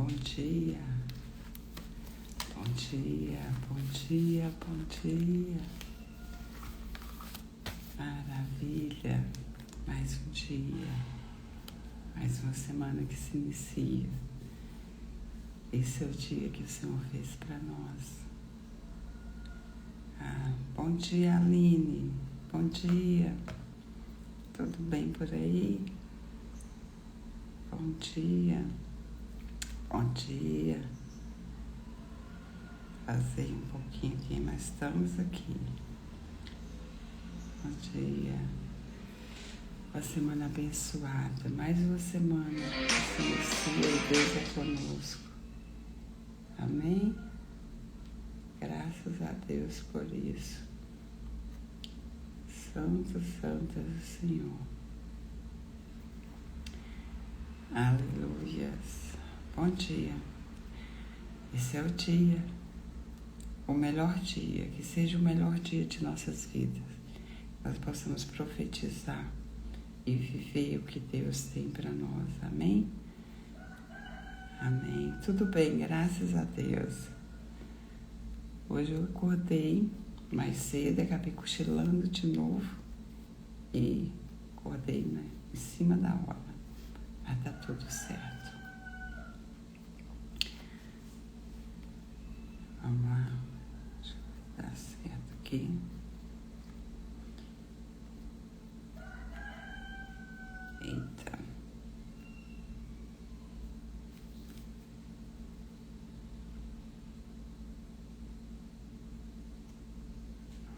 Bom dia, bom dia, bom dia, bom dia. Maravilha, mais um dia, mais uma semana que se inicia. Esse é o dia que o Senhor fez para nós. Bom dia, Aline, bom dia. Tudo bem por aí? Bom dia. Bom dia. Passei um pouquinho aqui, mas estamos aqui. Bom dia. Uma semana abençoada. Mais uma semana que se inicia e Deus é conosco. Amém? Graças a Deus por isso. Santo, santo é o Senhor. Aleluias. Bom dia. Esse é o dia, o melhor dia, que seja o melhor dia de nossas vidas. Nós possamos profetizar e viver o que Deus tem para nós. Amém? Amém. Tudo bem, graças a Deus. Hoje eu acordei mais cedo, acabei cochilando de novo e acordei, em cima da hora. Mas tá tudo certo. Vamos lá, deixa eu dar certo aqui. Eita.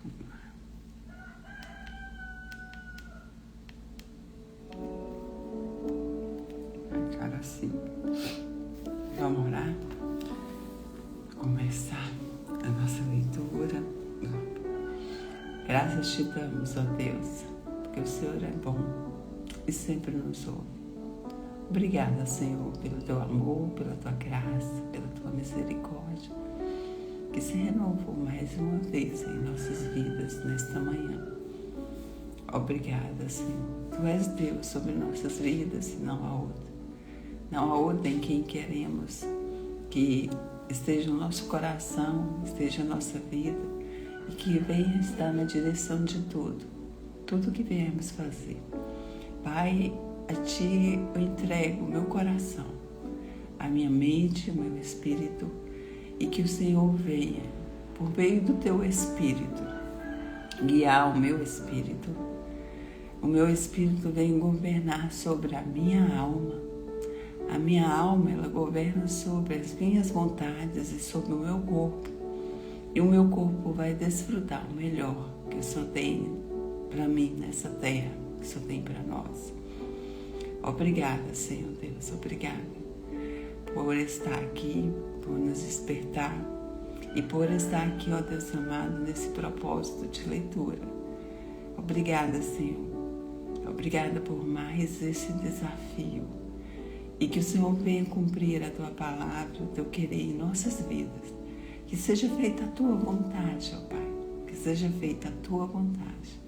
Vamos lá. Agora sim. Vamos orar? Começar a nossa leitura. Graças te damos, ó Deus, porque o Senhor é bom e sempre nos ouve. Obrigada, Senhor, pelo teu amor, pela tua graça, pela tua misericórdia, que se renovou mais uma vez em nossas vidas nesta manhã. Obrigada, Senhor. Tu és Deus sobre nossas vidas e não há outra. Não há outra em quem queremos que esteja o nosso coração, esteja a nossa vida e que venha estar na direção de tudo que viemos fazer. Pai, a Ti eu entrego o meu coração, a minha mente, o meu espírito e que o Senhor venha, por meio do Teu Espírito, guiar o meu espírito. O meu espírito vem governar sobre a minha alma. A minha alma, ela governa sobre as minhas vontades e sobre o meu corpo. E o meu corpo vai desfrutar o melhor que o Senhor tem para mim nessa terra, que o Senhor tem para nós. Obrigada, Senhor Deus, obrigada por estar aqui, por nos despertar e por estar aqui, ó Deus amado, nesse propósito de leitura. Obrigada, Senhor. Obrigada por mais esse desafio. E que o Senhor venha cumprir a Tua palavra, o Teu querer em nossas vidas. Que seja feita a Tua vontade, ó Pai. Que seja feita a Tua vontade.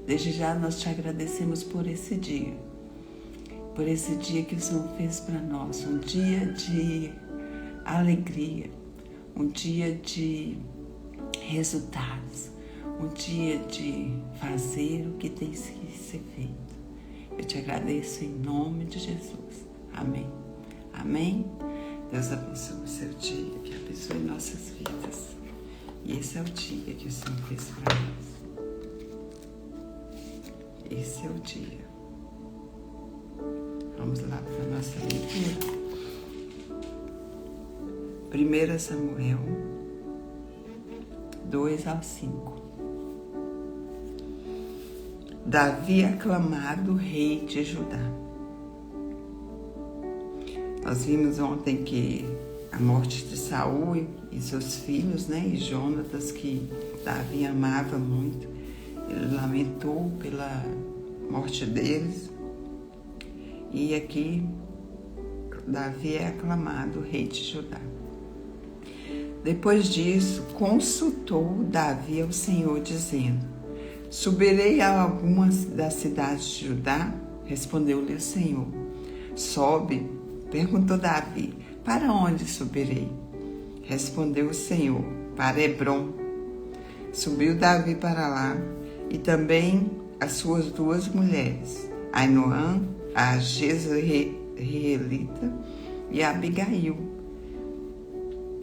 Desde já nós Te agradecemos por esse dia. Por esse dia que o Senhor fez para nós. Um dia de alegria. Um dia de resultados. Um dia de fazer o que tem que ser feito. Eu Te agradeço em nome de Jesus. Amém. Amém. Deus abençoe o seu dia, que abençoe nossas vidas. E esse é o dia que o Senhor fez para nós. Esse é o dia. Vamos lá para a nossa leitura. 1 Samuel 2-5. Davi aclamado rei de Judá. Nós vimos ontem que a morte de Saul e seus filhos, e Jonatas, que Davi amava muito, ele lamentou pela morte deles. E aqui Davi é aclamado rei de Judá. Depois disso, consultou Davi ao Senhor, dizendo: subirei a algumas das cidades de Judá? Respondeu-lhe o Senhor: sobe. Perguntou Davi: para onde subirei? Respondeu o Senhor: para Hebrom. Subiu Davi para lá, e também as suas 2 mulheres, Ainoã, a Jezreelita, e a Abigail,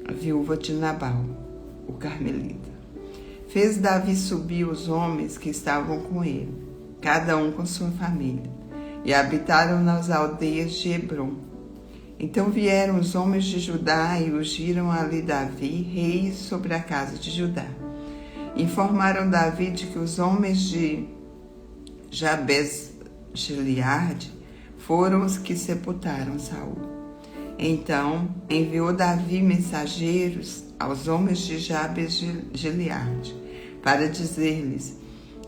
a viúva de Nabal, o carmelita. Fez Davi subir os homens que estavam com ele, cada um com sua família, e habitaram nas aldeias de Hebrom. Então vieram os homens de Judá e ungiram ali Davi, rei sobre a casa de Judá. Informaram Davi de que os homens de Jabes-Gileade foram os que sepultaram Saul. Então enviou Davi mensageiros aos homens de Jabes-Gileade para dizer-lhes: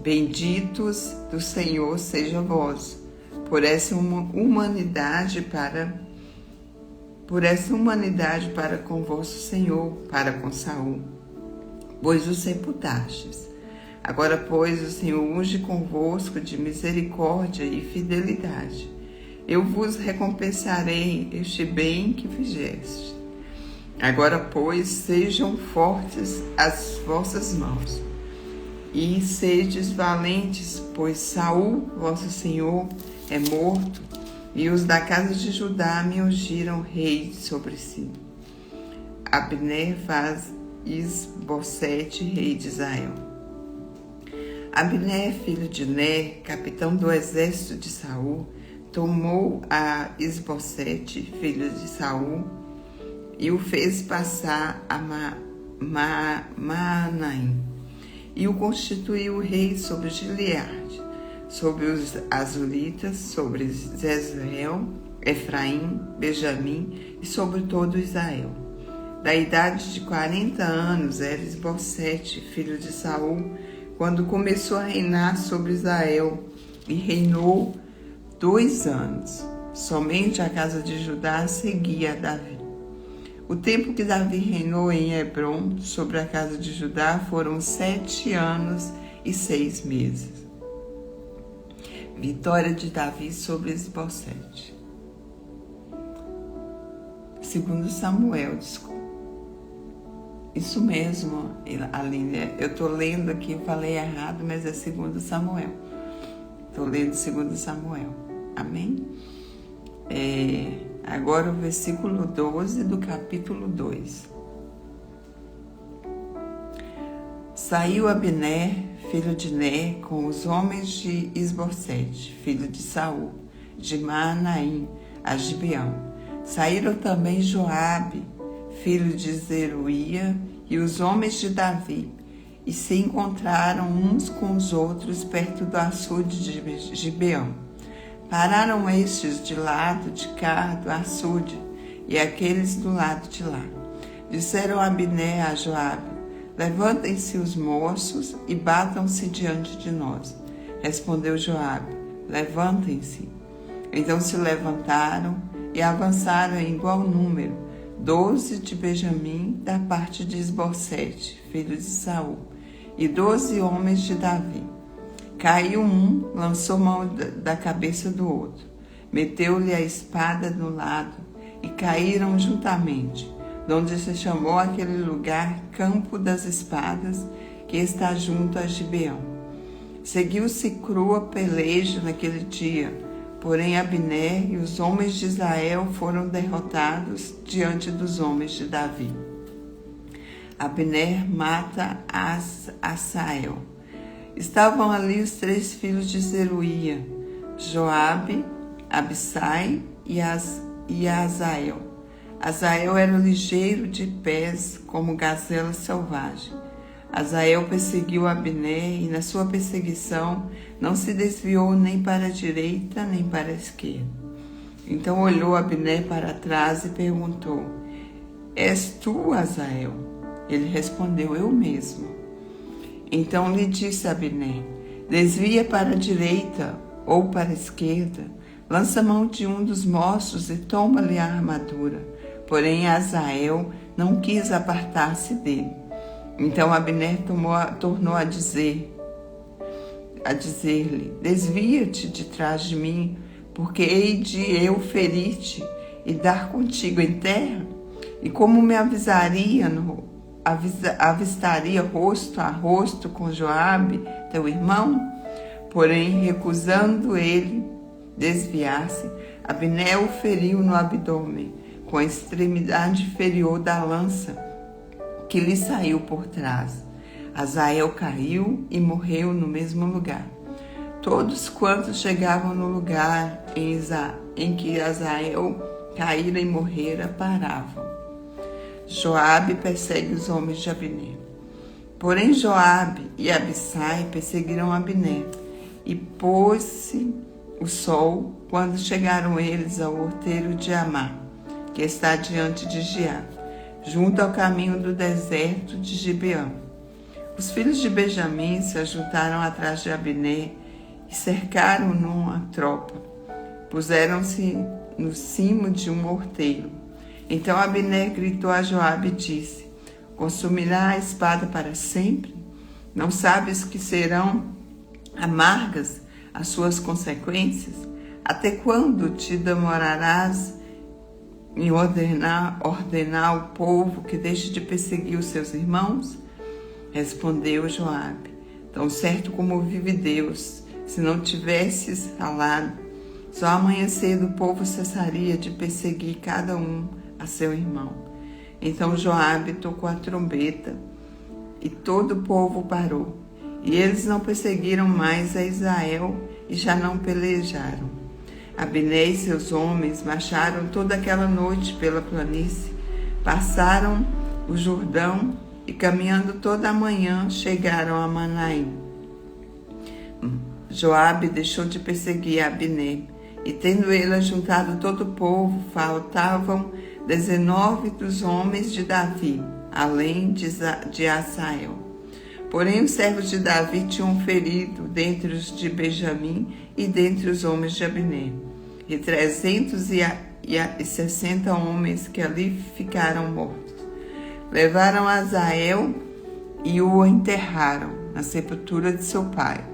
benditos do Senhor sejam vós, por essa humanidade para com vosso Senhor, para com Saul, pois o sepultastes. Agora, pois, o Senhor unge convosco de misericórdia e fidelidade. Eu vos recompensarei este bem que fizeste. Agora, pois, sejam fortes as vossas mãos, e sedes valentes, pois Saul, vosso Senhor, é morto, e os da casa de Judá me ungiram rei sobre si. Abner faz Isbosete rei de Israel. Abner, filho de Ner, capitão do exército de Saul, tomou a Isbosete, filho de Saul, e o fez passar a Maanaim, e o constituiu rei sobre Gileade, sobre os Azuritas, sobre Jezreel, Efraim, Benjamim e sobre todo Israel. Da idade de 40 anos era Isbosete, filho de Saul, quando começou a reinar sobre Israel, e reinou 2 anos. Somente a casa de Judá seguia a Davi. O tempo que Davi reinou em Hebrom sobre a casa de Judá foram 7 anos e 6 meses. Vitória de Davi sobre Isbosete. 2 Samuel, desculpa. Isso mesmo, Aline, eu estou lendo aqui, eu falei errado, mas é 2 Samuel. Estou lendo 2 Samuel. Amém? Agora o versículo 12 do capítulo 2. Saiu Abner, filho de Ner, com os homens de Isbosete, filho de Saul, de Maanaim, a Gibeão. Saíram também Joabe, filho de Zeruia, e os homens de Davi, e se encontraram uns com os outros perto do açude de Gibeão. Pararam estes de lado de cá do açude, e aqueles do lado de lá. Disseram Abner a Joabe: levantem-se os moços e batam-se diante de nós. Respondeu Joabe: levantem-se. Então se levantaram e avançaram em igual número, 12 de Benjamim, da parte de Isbosete, filho de Saul, e 12 homens de Davi. Caiu um, lançou mão da cabeça do outro, meteu-lhe a espada no lado, e caíram juntamente, donde se chamou aquele lugar Campo das Espadas, que está junto a Gibeão. Seguiu-se crua peleja naquele dia, porém Abner e os homens de Israel foram derrotados diante dos homens de Davi. Abner mata Asael. Estavam ali os 3 filhos de Zeruia, Joabe, Abissai e Asael. Asael era ligeiro de pés, como gazela selvagem. Asael perseguiu Abner e na sua perseguição não se desviou nem para a direita nem para a esquerda. Então olhou Abner para trás e perguntou: és tu, Asael? Ele respondeu: eu mesmo. Então lhe disse Abner: desvia para a direita ou para a esquerda, lança mão de um dos moços e toma-lhe a armadura. Porém Asael não quis apartar-se dele. Então Abner tornou a dizer-lhe: desvia-te de trás de mim, porque hei de eu ferir-te e dar contigo em terra. E como me avistaria rosto a rosto com Joabe, teu irmão? Porém, recusando ele desviar-se, Abner o feriu no abdômen, com a extremidade inferior da lança, que lhe saiu por trás. Asael caiu e morreu no mesmo lugar. Todos quantos chegavam no lugar em que Asael caíra e morrera, paravam. Joabe persegue os homens de Abner. Porém, Joabe e Abissai perseguiram Abner, e pôs-se o sol quando chegaram eles ao outeiro de Amá, que está diante de Giá, junto ao caminho do deserto de Gibeão. Os filhos de Benjamim se ajuntaram atrás de Abner e cercaram numa tropa. Puseram-se no cimo de um outeiro. Então Abner gritou a Joabe e disse: consumirá a espada para sempre? Não sabes que serão amargas as suas consequências? Até quando te demorarás em ordenar ao povo que deixe de perseguir os seus irmãos? Respondeu Joabe: tão certo como vive Deus, se não tivesses falado, só amanhã cedo o povo cessaria de perseguir cada um a seu irmão. Então Joabe tocou a trombeta e todo o povo parou. E eles não perseguiram mais a Israel e já não pelejaram. Abner e seus homens marcharam toda aquela noite pela planície, passaram o Jordão e, caminhando toda a manhã, chegaram a Manaim. Joabe deixou de perseguir Abner, e tendo ele ajuntado todo o povo, faltavam 19 dos homens de Davi, além de Asael. Porém, os servos de Davi tinham ferido dentre os de Benjamim e dentre os homens de Abner, e 360 homens que ali ficaram mortos. Levaram Asael e o enterraram na sepultura de seu pai,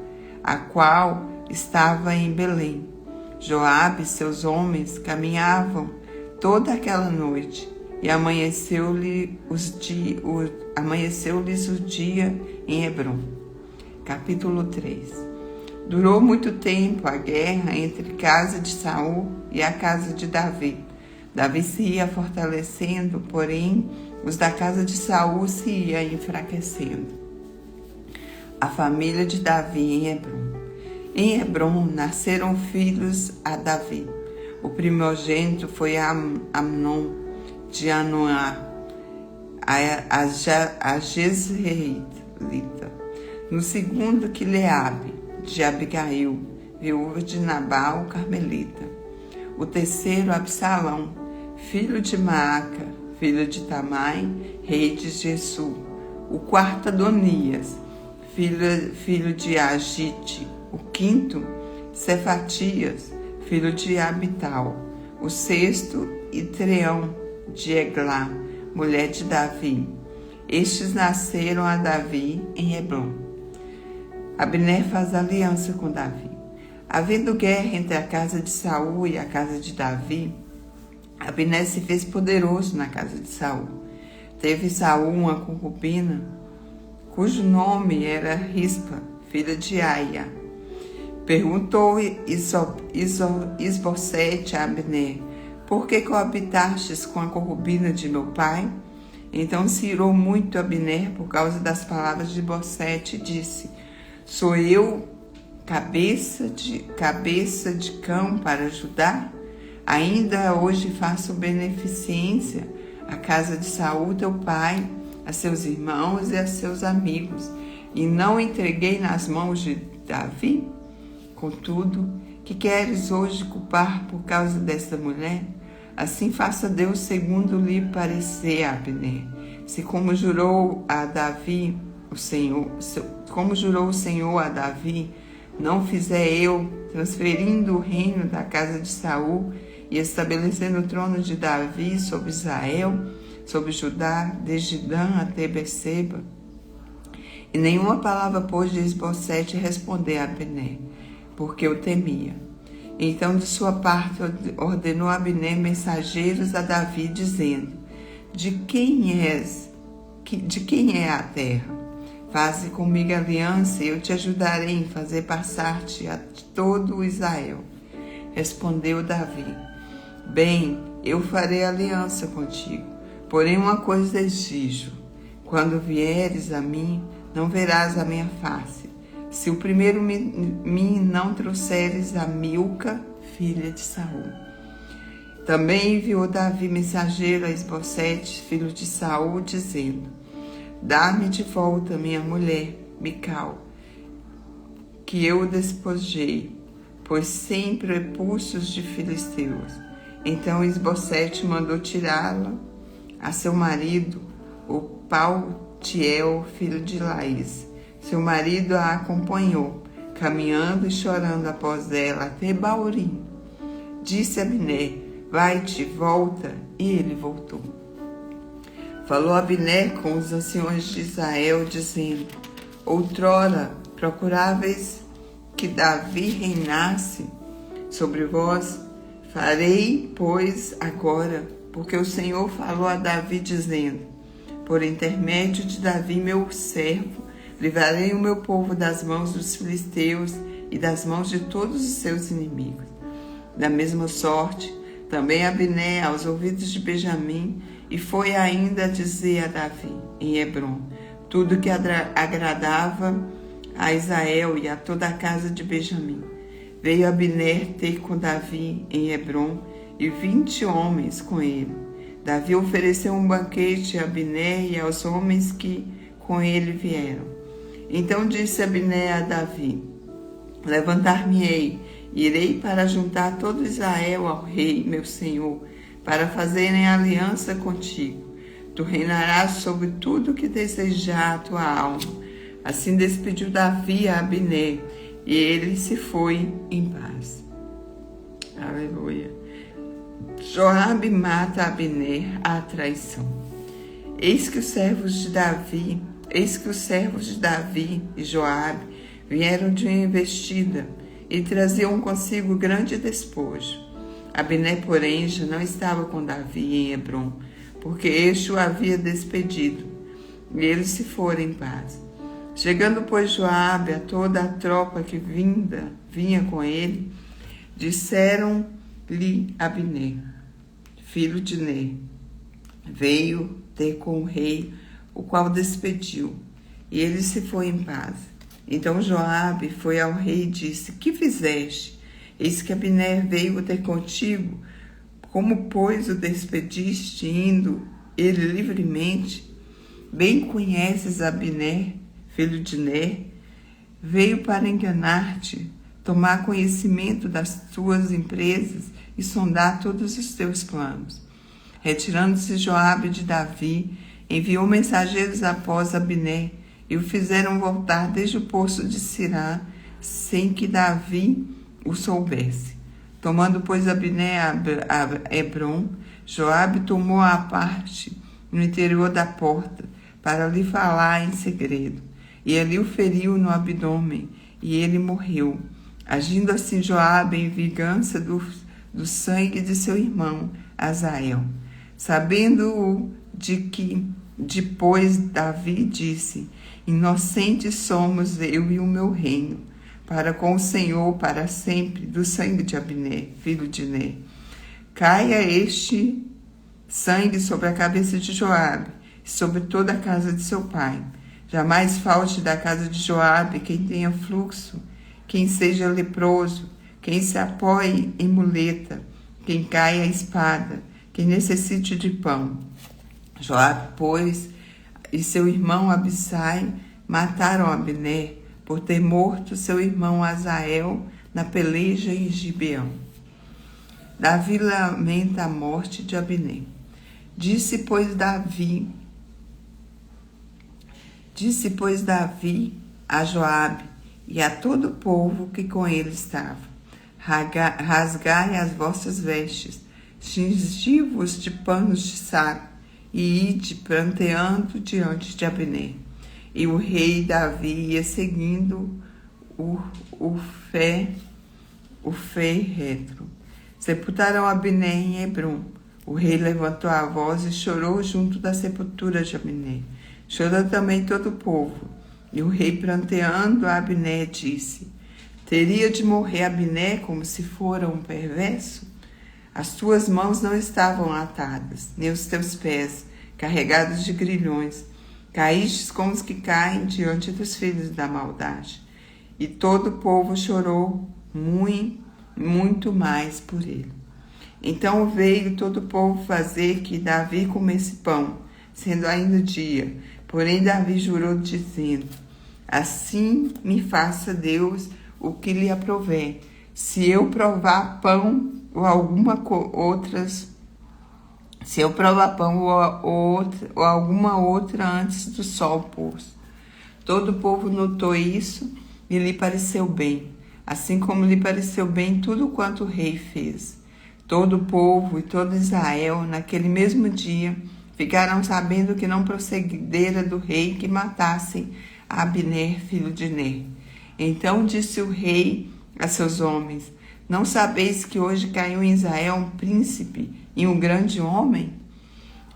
a qual estava em Belém. Joabe e seus homens caminhavam toda aquela noite, e amanheceu-lhes o dia em Hebrom. Capítulo 3. Durou muito tempo a guerra entre a casa de Saul e a casa de Davi. Davi se ia fortalecendo, porém os da casa de Saul se ia enfraquecendo. A família de Davi em Hebrom. Em Hebrom nasceram filhos a Davi. O primogênito foi Amnon de Anoá, a Jezreelita. No segundo, Quileabe, de Abigail, viúva de Nabal, carmelita. O terceiro, Absalão, filho de Maaca, filho de Tamai, rei de Gesur. O quarto, Adonias, filho de Agite. O quinto, Cefatias, filho de Abital. O sexto, Itreão, de Eglá, mulher de Davi. Estes nasceram a Davi em Hebrom. Abner faz aliança com Davi. Havendo guerra entre a casa de Saul e a casa de Davi, Abner se fez poderoso na casa de Saul. Teve Saul uma concubina, cujo nome era Rispa, filha de Aia. Perguntou Isbosete a Abner: por que coabitastes com a concubina de meu pai? Então se irou muito Abner por causa das palavras de Isbosete e disse: sou eu cabeça de cão para Judá? Ainda hoje faço beneficência à casa de Saul teu pai, a seus irmãos e a seus amigos, e não entreguei nas mãos de Davi? Contudo, que queres hoje culpar por causa desta mulher? Assim faça Deus segundo lhe parecer, Abner. Se como jurou o Senhor a Davi, não fizer eu, transferindo o reino da casa de Saul e estabelecendo o trono de Davi sobre Israel, sobre Judá, desde Dan até Berseba. E nenhuma palavra pôde Isbosete responder a Abner, porque o temia. Então, de sua parte, ordenou Abner mensageiros a Davi, dizendo: de quem é a terra? Faze comigo aliança e eu te ajudarei em fazer passar-te a todo o Israel. Respondeu Davi: Bem, eu farei aliança contigo, porém uma coisa exijo: quando vieres a mim, não verás a minha face, se o primeiro mim não trouxeres a Milca, filha de Saul. Também enviou Davi mensageiro a Esbocete, filho de Saul, dizendo: Dá-me de volta minha mulher, Mical, que eu despojei, pois sem prepulsos de filisteus. Então Esbocete mandou tirá-la a seu marido, o Paltiel, filho de Laís. Seu marido a acompanhou, caminhando e chorando após ela até Baurim. Disse Abner: Vai-te, volta. E ele voltou. Falou Abner com os anciões de Israel, dizendo: Outrora procuráveis que Davi reinasse sobre vós. Farei, pois, agora, porque o Senhor falou a Davi, dizendo: Por intermédio de Davi, meu servo, livrarei o meu povo das mãos dos filisteus e das mãos de todos os seus inimigos. Da mesma sorte, também Abner aos ouvidos de Benjamim, e foi ainda dizer a Davi, em Hebrom, tudo que agradava a Israel e a toda a casa de Benjamim. Veio Abner ter com Davi em Hebrom, e 20 homens com ele. Davi ofereceu um banquete a Abner e aos homens que com ele vieram. Então disse Abner a Davi: Levantar-me-ei, irei para juntar todo Israel ao rei, meu senhor, para fazerem aliança contigo. Tu reinarás sobre tudo que desejar a tua alma. Assim despediu Davi a Abner, e ele se foi em paz. Aleluia. Joabe mata Abner à traição. Eis que os servos de Davi e Joabe vieram de uma investida e traziam consigo grande despojo. Abner, porém, já não estava com Davi em Hebrom, porque este o havia despedido, e eles se foram em paz. Chegando, pois, Joabe a toda a tropa que vinha com ele, disseram-lhe Abner, filho de Ner, veio ter com o rei, o qual despediu, e ele se foi em paz. Então Joabe foi ao rei e disse: Que fizeste? Eis que Abner veio ter contigo. Como, pois, o despediste, indo ele livremente? Bem conheces Abner, filho de Ner. Veio para enganar-te, tomar conhecimento das tuas empresas e sondar todos os teus planos. Retirando-se Joabe de Davi, enviou mensageiros após Abner, e o fizeram voltar desde o poço de Sirá, sem que Davi o soubesse. Tomando, pois, Abner a Hebrom, Joabe tomou a parte no interior da porta, para lhe falar em segredo. E ali o feriu no abdômen, e ele morreu. Agindo assim Joabe em vingança do sangue de seu irmão Azael. Sabendo-o de que depois Davi disse: Inocentes somos eu e o meu reino, para com o Senhor para sempre, do sangue de Abner, filho de Ner. Caia este sangue sobre a cabeça de Joabe, e sobre toda a casa de seu pai. Jamais falte da casa de Joabe quem tenha fluxo, quem seja leproso, quem se apoie em muleta, quem caia a espada, quem necessite de pão. Joabe, pois, e seu irmão Abissai mataram Abner, por ter morto seu irmão Azael na peleja em Gibeão. Davi lamenta a morte de Abner. Disse, pois, Davi a Joabe e a todo o povo que com ele estava: Rasgai as vossas vestes, cingi-vos de panos de saco, e ide pranteando diante de Abner. E o rei Davi ia seguindo o féretro. Sepultaram Abner em Hebrom, O rei levantou a voz e chorou junto da sepultura de Abner. Chorou também todo o povo. E o rei, pranteando a Abner, disse: Teria de morrer Abner como se fora um perverso? As tuas mãos não estavam atadas, nem os teus pés carregados de grilhões. Caístes como os que caem diante dos filhos da maldade. E todo o povo chorou muito mais por ele. Então veio todo o povo fazer que Davi comesse pão, sendo ainda dia. Porém Davi jurou, dizendo: Assim me faça Deus o que lhe aprouver, se eu provar pão ou alguma outra antes do sol pôr. Todo o povo notou isso e lhe pareceu bem, assim como lhe pareceu bem tudo quanto o rei fez. Todo o povo e todo Israel, naquele mesmo dia, ficaram sabendo que não procedera do rei que matassem Abner, filho de Ner. Então disse o rei a seus homens: Não sabeis que hoje caiu em Israel um príncipe e um grande homem?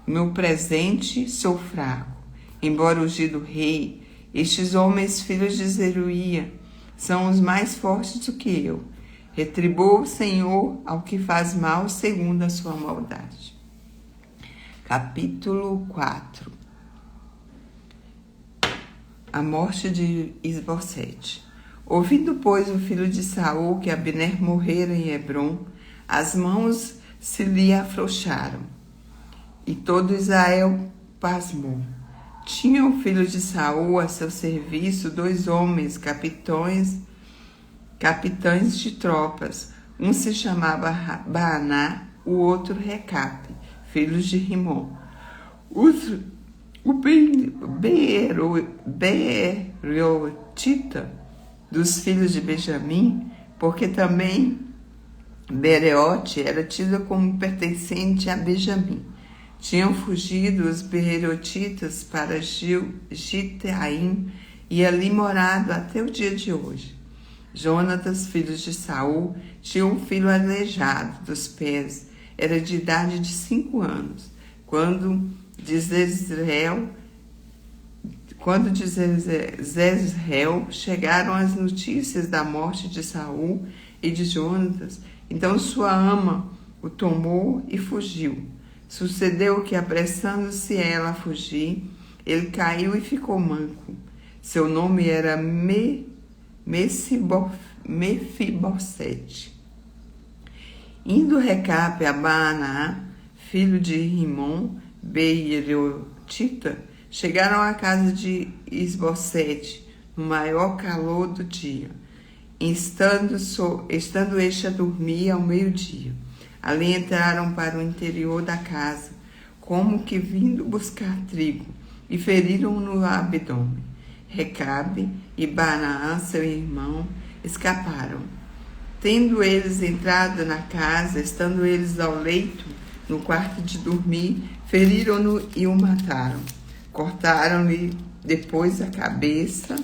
Meu presente sou fraco. Embora ungido rei, estes homens, filhos de Zeruia, são os mais fortes do que eu. Retribua o Senhor ao que faz mal segundo a sua maldade. Capítulo 4. A morte de Isbosete. Ouvindo, pois, o filho de Saul que Abner morrera em Hebrom, as mãos se lhe afrouxaram, e todo Israel pasmou. Tinha o filho de Saul a seu serviço 2 homens, capitães de tropas. Um se chamava Baaná, o outro Recabe, filhos de Rimon. O Beerotita dos filhos de Benjamim, porque também Bereote era tido como pertencente a Benjamim. Tinham fugido os Beerotitas para Gitaim e ali morado até o dia de hoje. Jonatas, filhos de Saul, tinha um filho aleijado dos pés, era de idade de 5 anos, quando de Jezreel chegaram as notícias da morte de Saul e de Jonatas. Então sua ama o tomou e fugiu. Sucedeu que, apressando-se ela a fugir, ele caiu e ficou manco. Seu nome era Mefibosete. Indo Recabe a Baaná, filho de Rimon, Beerotita, chegaram à casa de Isbosete no maior calor do dia, estando este a dormir ao meio-dia. Ali entraram para o interior da casa, como que vindo buscar trigo, e feriram no abdômen. Recabe e Baaná, seu irmão, escaparam. Tendo eles entrado na casa, estando eles ao leito, no quarto de dormir, feriram-no e o mataram. Cortaram-lhe depois a cabeça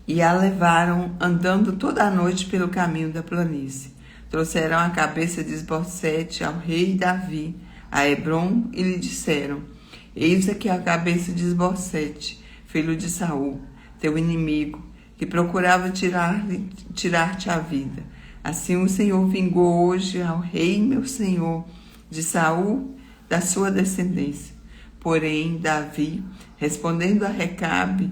e a levaram andando toda a noite pelo caminho da planície. Trouxeram a cabeça de Isbosete ao rei Davi, a Hebrom, e lhe disseram: Eis aqui a cabeça de Isbosete, filho de Saul, teu inimigo, que procurava tirar-te a vida. Assim o Senhor vingou hoje ao rei meu senhor de Saul da sua descendência. Porém Davi, respondendo a Recabe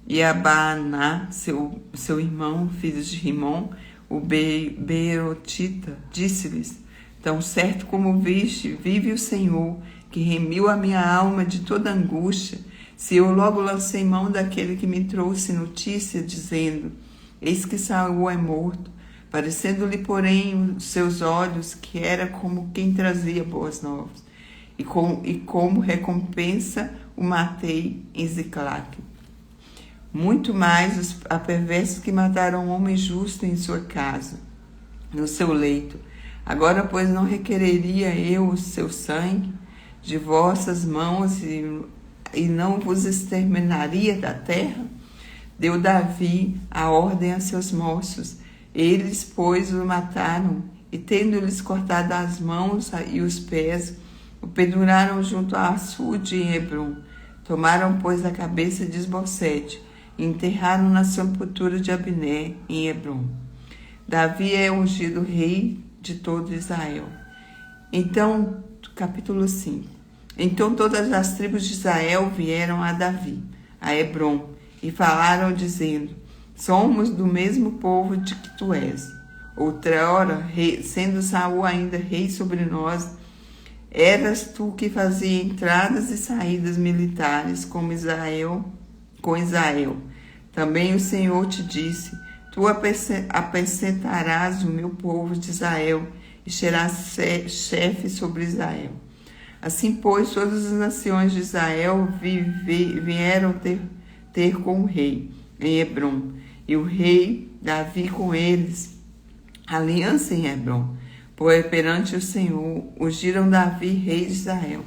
e a Baaná, seu irmão, filhos de Rimon, o Beerotita, disse-lhes: Tão certo como viste, vive o Senhor, que remiu a minha alma de toda angústia, se eu logo lancei mão daquele que me trouxe notícia, dizendo: Eis que Saul é morto, parecendo-lhe, porém, os seus olhos que era como quem trazia boas novas, e como recompensa o matei em Ziclague. Muito mais a perversos que mataram um homem justo em sua casa, no seu leito. Agora, pois, não requereria eu o seu sangue de vossas mãos e não vos exterminaria da terra? Deu Davi a ordem a seus moços. Eles, pois, o mataram e tendo-lhes cortado as mãos e os pés, o penduraram junto a açude em Hebrom. Tomaram, pois, a cabeça de Esbocete e enterraram na sepultura de Abner em Hebrom. Davi é ungido rei de todo Israel. Então, capítulo 5. Então todas as tribos de Israel vieram a Davi, a Hebrom, e falaram, dizendo: somos do mesmo povo de que tu és. Outrora, sendo Saul ainda rei sobre nós, eras tu que fazia entradas e saídas militares com Israel. Também o Senhor te disse: tu apacentarás o meu povo de Israel e serás chefe sobre Israel. Assim, pois, todas as nações de Israel vieram ter com o rei em Hebrom, e o rei Davi com eles, aliança em Hebrom. Pois perante o Senhor ungiram Davi rei de Israel.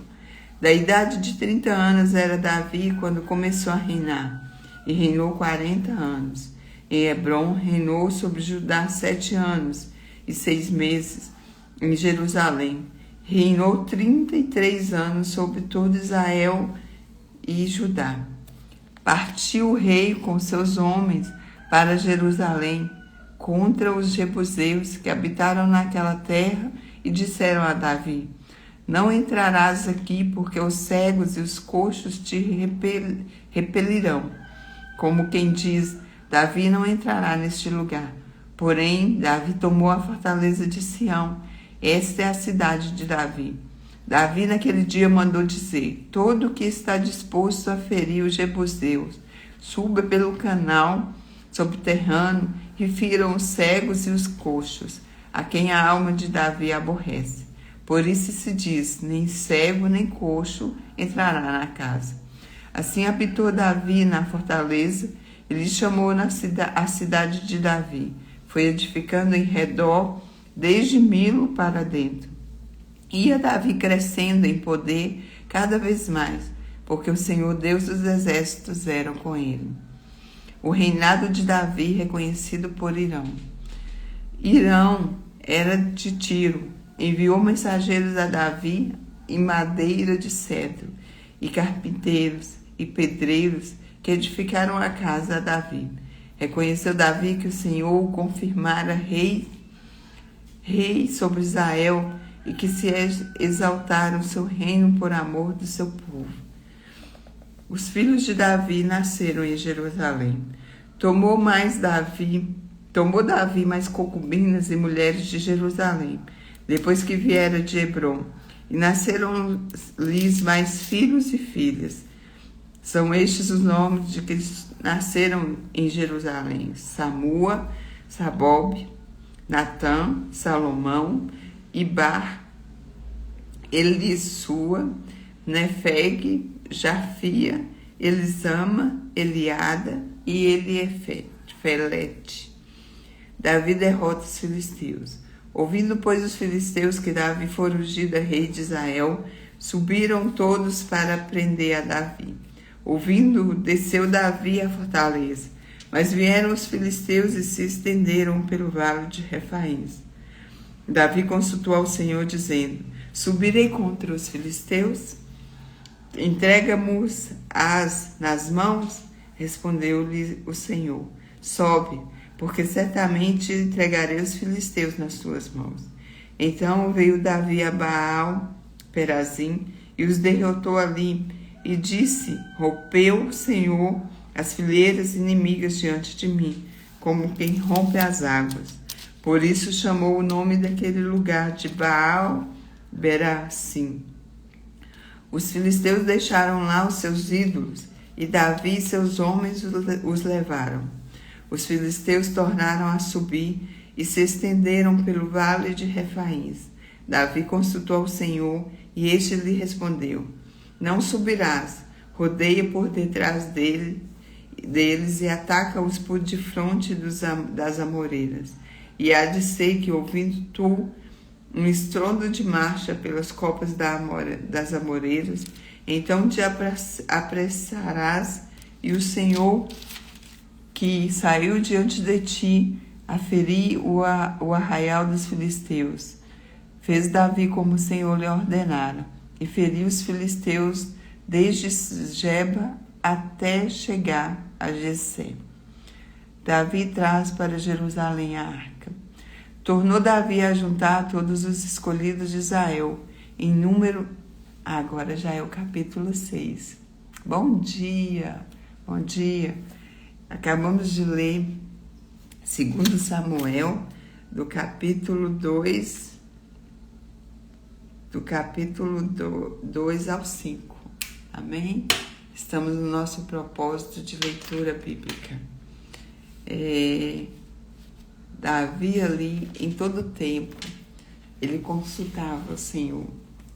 Da idade de 30 anos era Davi quando começou a reinar, e reinou 40 anos. Em Hebrom reinou sobre Judá 7 anos e 6 meses. Em Jerusalém reinou 33 anos sobre todo Israel e Judá. Partiu o rei com seus homens para Jerusalém contra os jebuseus que habitaram naquela terra e disseram a Davi: não entrarás aqui, porque os cegos e os coxos te repelirão. Como quem diz: Davi não entrará neste lugar. Porém, Davi tomou a fortaleza de Sião. Esta é a cidade de Davi. Davi naquele dia mandou dizer: todo o que está disposto a ferir os jebuseus, suba pelo canal subterrâneo e firam os cegos e os coxos, a quem a alma de Davi aborrece. Por isso se diz: nem cego nem coxo entrará na casa. Assim habitou Davi na fortaleza, e lhe chamou a cidade de Davi. Foi edificando em redor, desde Milo para dentro. Ia Davi crescendo em poder cada vez mais, porque o Senhor Deus dos exércitos era com ele. O reinado de Davi reconhecido por Irão. Irão era de Tiro, enviou mensageiros a Davi em madeira de cedro, e carpinteiros e pedreiros que edificaram a casa a Davi. Reconheceu Davi que o Senhor o confirmara rei sobre Israel, e que se exaltaram o seu reino por amor do seu povo. Os filhos de Davi nasceram em Jerusalém. Tomou Davi mais concubinas e mulheres de Jerusalém, depois que viera de Hebrom, e nasceram-lhes mais filhos e filhas. São estes os nomes de que nasceram em Jerusalém: Samua, Sabob, Natã, Salomão, Ibar, Elisua, Nefeg, Jafia, Elisama, Eliada e Elifelete. Davi derrota os filisteus. Ouvindo, pois, os filisteus que Davi fora ungido rei de Israel, subiram todos para prender a Davi. Ouvindo, desceu Davi à fortaleza, mas vieram os filisteus e se estenderam pelo vale de Refaíns. Davi consultou ao Senhor, dizendo: subirei contra os filisteus? Entrega-mos nas mãos? Respondeu-lhe o Senhor: sobe, porque certamente entregarei os filisteus nas tuas mãos. Então veio Davi a Baal Perazim e os derrotou ali, e disse: rompeu o Senhor as fileiras inimigas diante de mim, como quem rompe as águas. Por isso chamou o nome daquele lugar de Baal Perazim. Os filisteus deixaram lá os seus ídolos, e Davi e seus homens os levaram. Os filisteus tornaram a subir e se estenderam pelo vale de Refaíns. Davi consultou ao Senhor, e este lhe respondeu: não subirás, rodeia por detrás deles e ataca-os por defronte das amoreiras. E há de ser que, ouvindo tu um estrondo de marcha pelas copas das amoreiras, então te apressarás, e o Senhor que saiu diante de ti aferi o arraial dos filisteus. Fez Davi como o Senhor lhe ordenara, e feriu os filisteus desde Geba até chegar a Jessé. Davi traz para Jerusalém a arca. Tornou Davi a juntar todos os escolhidos de Israel, em número... Agora já é o capítulo 6. Bom dia, bom dia. Acabamos de ler 2 Samuel, do capítulo 2 ao 5. Amém? Estamos no nosso propósito de leitura bíblica. Davi ali, em todo tempo, ele consultava o Senhor,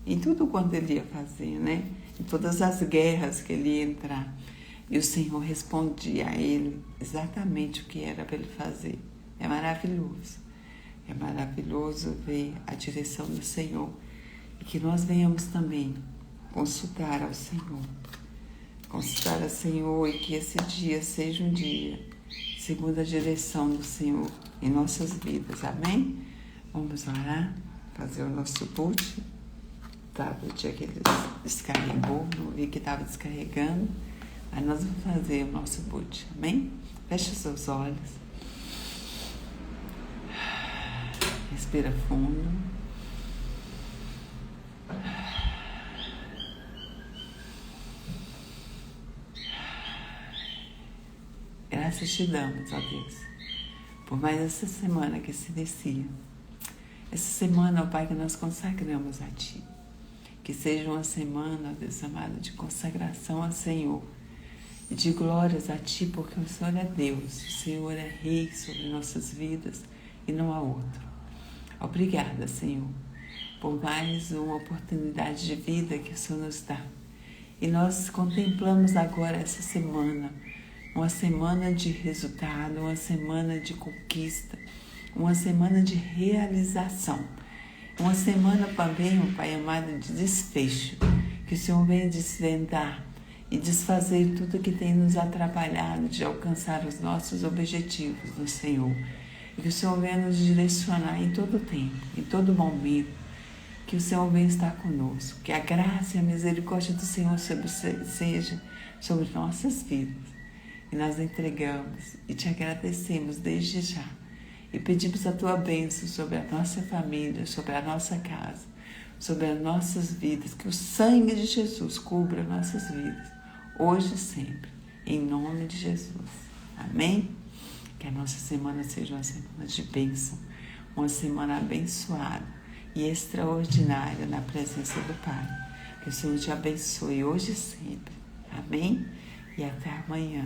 em tudo quanto ele ia fazer, né? Em todas as guerras que ele ia entrar. E o Senhor respondia a ele exatamente o que era para ele fazer. É maravilhoso. É maravilhoso ver a direção do Senhor. E que nós venhamos também consultar ao Senhor. Consultar ao Senhor, e que esse dia seja um dia segundo a direção do Senhor em nossas vidas. Amém? Vamos orar, fazer o nosso boot. O dia que ele descarregou, não vi que estava descarregando, mas nós vamos fazer o nosso boot. Amém? Feche os seus olhos. Respira fundo. Graças te damos, ó Deus, por mais essa semana que se inicia. Essa semana, ó Pai, que nós consagramos a Ti. Que seja uma semana, ó Deus amado, de consagração ao Senhor e de glórias a Ti, porque o Senhor é Deus, o Senhor é Rei sobre nossas vidas e não há outro. Obrigada, Senhor, por mais uma oportunidade de vida que o Senhor nos dá. E nós contemplamos agora essa semana, uma semana de resultado, uma semana de conquista, uma semana de realização, uma semana também, ó Pai amado, de desfecho, que o Senhor venha desvendar e desfazer tudo que tem nos atrapalhado de alcançar os nossos objetivos no Senhor, e que o Senhor venha nos direcionar em todo tempo, em todo momento, que o Senhor venha estar conosco, que a graça e a misericórdia do Senhor seja sobre nossas vidas. E nós entregamos e te agradecemos desde já. E pedimos a Tua bênção sobre a nossa família, sobre a nossa casa, sobre as nossas vidas. Que o sangue de Jesus cubra nossas vidas, hoje e sempre. Em nome de Jesus. Amém? Que a nossa semana seja uma semana de bênção. Uma semana abençoada e extraordinária na presença do Pai. Que o Senhor te abençoe hoje e sempre. Amém? E até amanhã.